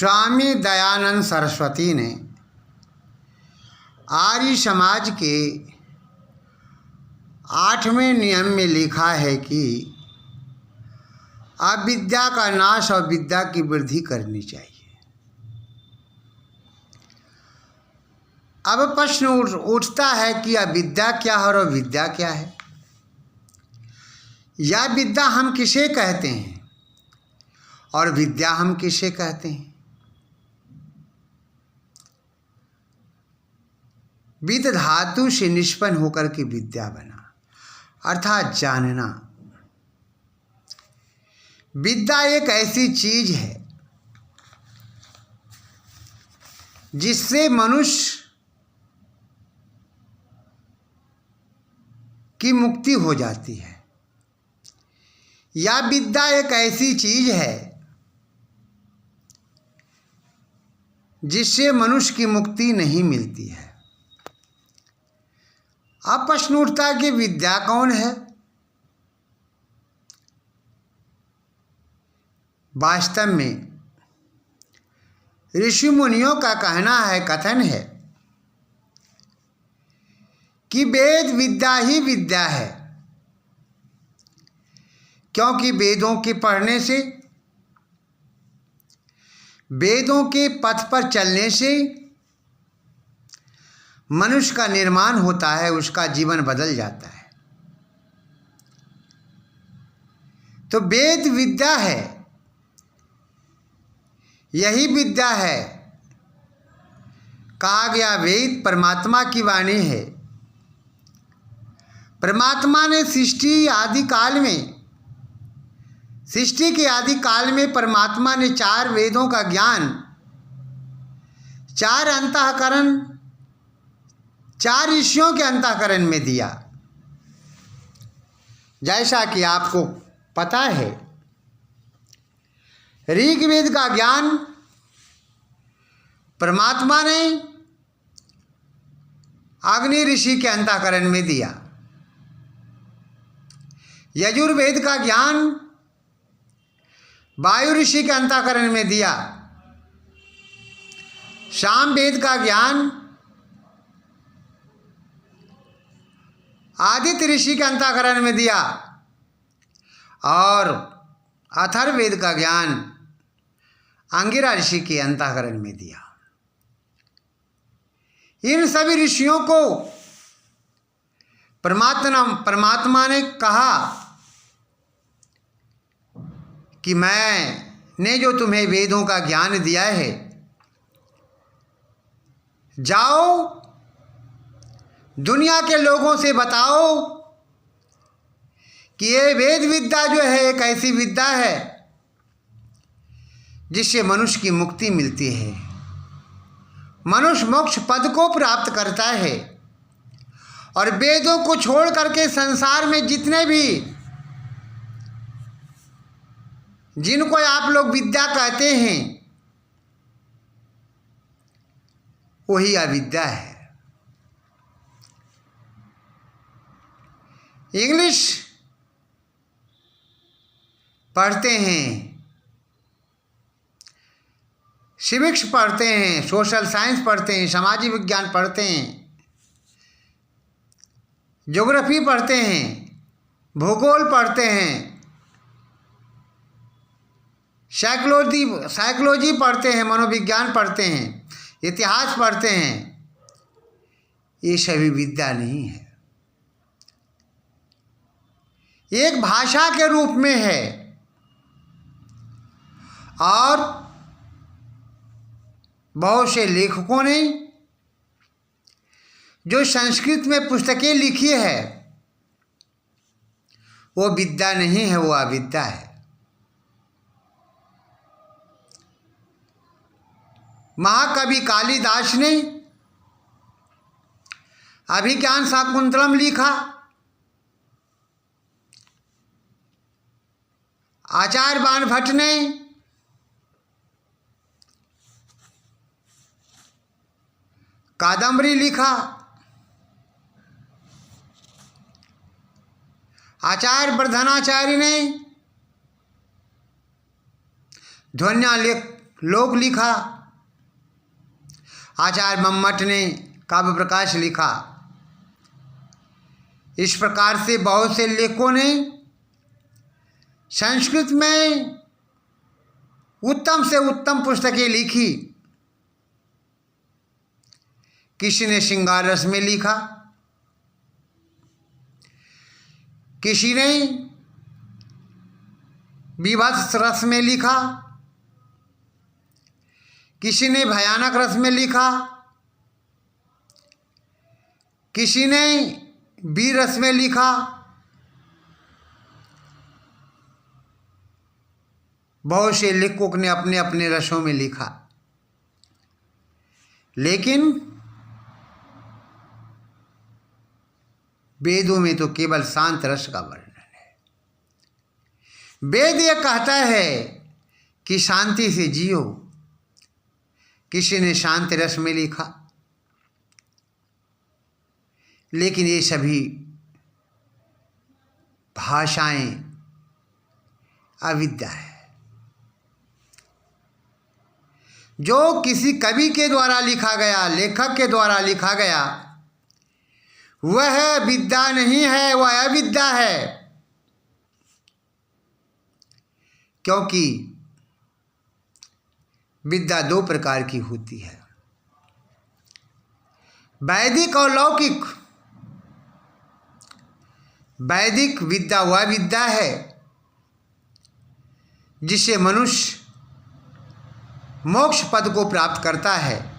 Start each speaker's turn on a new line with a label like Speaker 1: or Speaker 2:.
Speaker 1: स्वामी दयानंद सरस्वती ने आर्य समाज के 8वें नियम में लिखा है कि अविद्या का नाश और विद्या की वृद्धि करनी चाहिए। अब प्रश्न उठता है कि अविद्या क्या है और विद्या क्या है, या विद्या हम किसे कहते हैं और विद्या हम किसे कहते हैं। विद धातु से निष्पन्न होकर के विद्या बना, अर्थात जानना। विद्या एक ऐसी चीज है जिससे मनुष्य की मुक्ति हो जाती है, या विद्या एक ऐसी चीज है जिससे मनुष्य की मुक्ति नहीं मिलती है। अब प्रश्न उठता है कि विद्या कौन है। वास्तव में ऋषि मुनियों का कहना है, कथन है कि वेद विद्या ही विद्या है, क्योंकि वेदों के पढ़ने से, वेदों के पथ पर चलने से मनुष्य का निर्माण होता है, उसका जीवन बदल जाता है। तो वेद विद्या है, यही विद्या है। कहा गया वेद परमात्मा की वाणी है। परमात्मा ने सृष्टि आदि काल में, सृष्टि के आदि काल में परमात्मा ने 4 वेदों का ज्ञान 4 अंतःकरण, 4 ऋषियों के अंतःकरण में दिया। जैसा कि आपको पता है, ऋग्वेद का ज्ञान परमात्मा ने अग्नि ऋषि के अंतःकरण में दिया। यजुर्वेद का ज्ञान वायु ऋषि के अंतःकरण में दिया। सामवेद का ज्ञान आदित्य ऋषि के अंतःकरण में दिया, और अथर्ववेद का ज्ञान अंगिरा ऋषि के अंतःकरण में दिया। इन सभी ऋषियों को परमात्मा ने कहा कि मैंने जो तुम्हें वेदों का ज्ञान दिया है, जाओ दुनिया के लोगों से बताओ कि ये वेद विद्या जो है एक ऐसी विद्या है जिससे मनुष्य की मुक्ति मिलती है, मनुष्य मोक्ष पद को प्राप्त करता है। और वेदों को छोड़ करके संसार में जितने भी, जिनको आप लोग विद्या कहते हैं, वही अविद्या है। इंग्लिश पढ़ते हैं, सिविक्स पढ़ते हैं, सोशल साइंस पढ़ते हैं, सामाजिक विज्ञान पढ़ते हैं, ज्योग्राफी पढ़ते हैं, भूगोल पढ़ते हैं, साइकोलॉजी पढ़ते हैं, मनोविज्ञान पढ़ते हैं, इतिहास पढ़ते हैं। ये सभी विद्या नहीं है, एक भाषा के रूप में है। और बहुत से लेखकों ने जो संस्कृत में पुस्तकें लिखी है, वो विद्या नहीं है, वो अविद्या है। महाकवि कालिदास ने अभिज्ञान शाकुंतलम लिखा, आचार्य बाणभट्ट ने कादम्बरी लिखा, आचार्य वर्धनाचार्य ने ध्वन्यालेख लोक लिखा, आचार्य मम्मट ने काव्य प्रकाश लिखा। इस प्रकार से बहुत से लेखकों ने संस्कृत में उत्तम से उत्तम पुस्तकें लिखी। किसी ने श्रृंगार रस में लिखा, किसी ने विभत्स रस में लिखा, किसी ने भयानक रस में लिखा, किसी ने वीर रस में लिखा। बहुत से लेखकों ने अपने अपने रसों में लिखा, लेकिन वेदों में तो केवल शांत रस का वर्णन है। वेद यह कहता है कि शांति से जियो। किसी ने शांत रस में लिखा, लेकिन ये सभी भाषाएं अविद्या है। जो किसी कवि के द्वारा लिखा गया, लेखक के द्वारा लिखा गया, वह विद्या नहीं है, वह अविद्या है। क्योंकि विद्या दो प्रकार की होती है, वैदिक और लौकिक। वैदिक विद्या वह विद्या है जिससे मनुष्य मोक्ष पद को प्राप्त करता है,